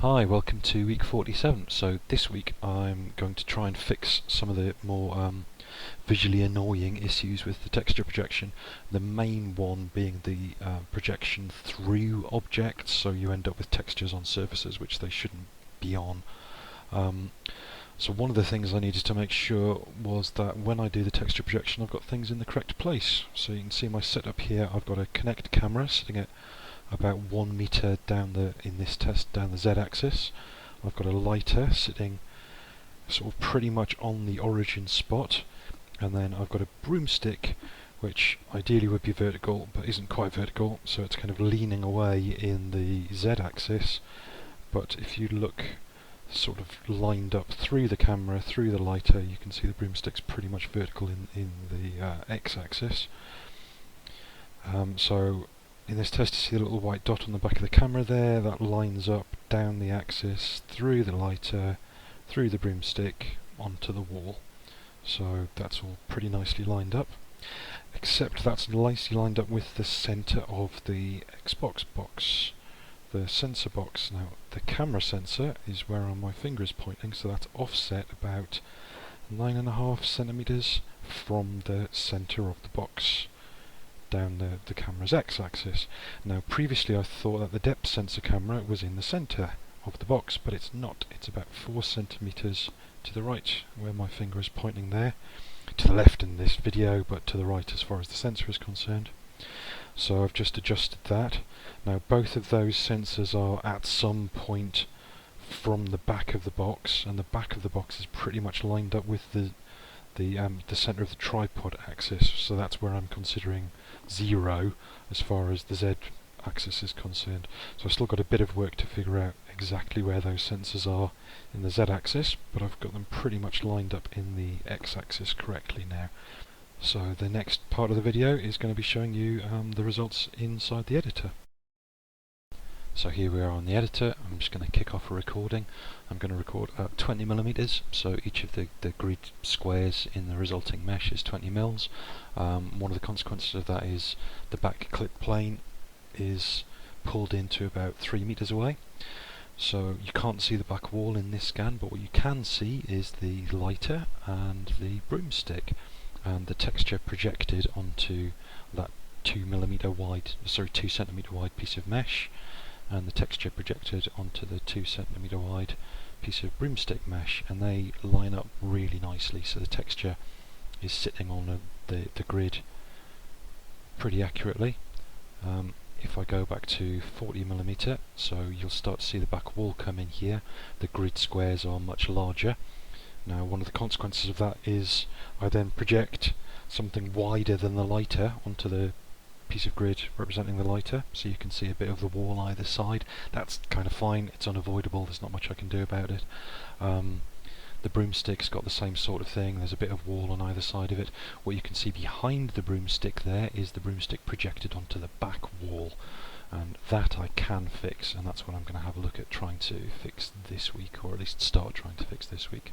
Hi, welcome to week 47. So this week I'm going to try and fix some of the more visually annoying issues with the texture projection. The main one being the projection through objects, so you end up with textures on surfaces which they shouldn't be on. So one of the things I needed to make sure was that when I do the texture projection I've got things in the correct place. So you can see my setup here. I've got a Kinect camera sitting at about 1 meter down in this test down the z-axis. I've got a lighter sitting sort of pretty much on the origin spot, and then I've got a broomstick which ideally would be vertical but isn't quite vertical, so it's kind of leaning away in the z-axis. But if you look sort of lined up through the camera, through the lighter, you can see the broomstick's pretty much vertical in the x-axis. So in this test you see the little white dot on the back of the camera there, that lines up down the axis, through the lighter, through the broomstick, onto the wall. So that's all pretty nicely lined up, except that's nicely lined up with the centre of the Xbox box, the sensor box. Now the camera sensor is where my finger is pointing, so that's offset about 9.5 centimeters from the centre of the box down the camera's x-axis. Now previously I thought that the depth sensor camera was in the centre of the box, but it's not. It's about 4 centimeters to the right where my finger is pointing there. To the left in this video, but to the right as far as the sensor is concerned. So I've just adjusted that. Now both of those sensors are at some point from the back of the box, and the back of the box is pretty much lined up with the centre of the tripod axis, so that's where I'm considering 0 as far as the Z axis is concerned. So I've still got a bit of work to figure out exactly where those sensors are in the Z axis, but I've got them pretty much lined up in the X axis correctly now. So the next part of the video is going to be showing you the results inside the editor. So here we are on the editor. I'm just going to kick off a recording. I'm going to record at 20mm, so each of the grid squares in the resulting mesh is 20 mils. One of the consequences of that is the back clip plane is pulled into about 3 meters away. So you can't see the back wall in this scan, but what you can see is the lighter and the broomstick, and the texture projected onto that 2 centimeter wide piece of mesh, and the texture projected onto the 2 centimeter wide piece of broomstick mesh, and they line up really nicely, so the texture is sitting on the grid pretty accurately. If I go back to 40mm, so you'll start to see the back wall come in here. The grid squares are much larger. Now one of the consequences of that is I then project something wider than the lighter onto the piece of grid representing the lighter, so you can see a bit of the wall either side. That's kind of fine, it's unavoidable, there's not much I can do about it. The broomstick's got the same sort of thing, there's a bit of wall on either side of it. What you can see behind the broomstick there is the broomstick projected onto the back wall, and that I can fix, and that's what I'm going to have a look at trying to fix this week, or at least start trying to fix this week.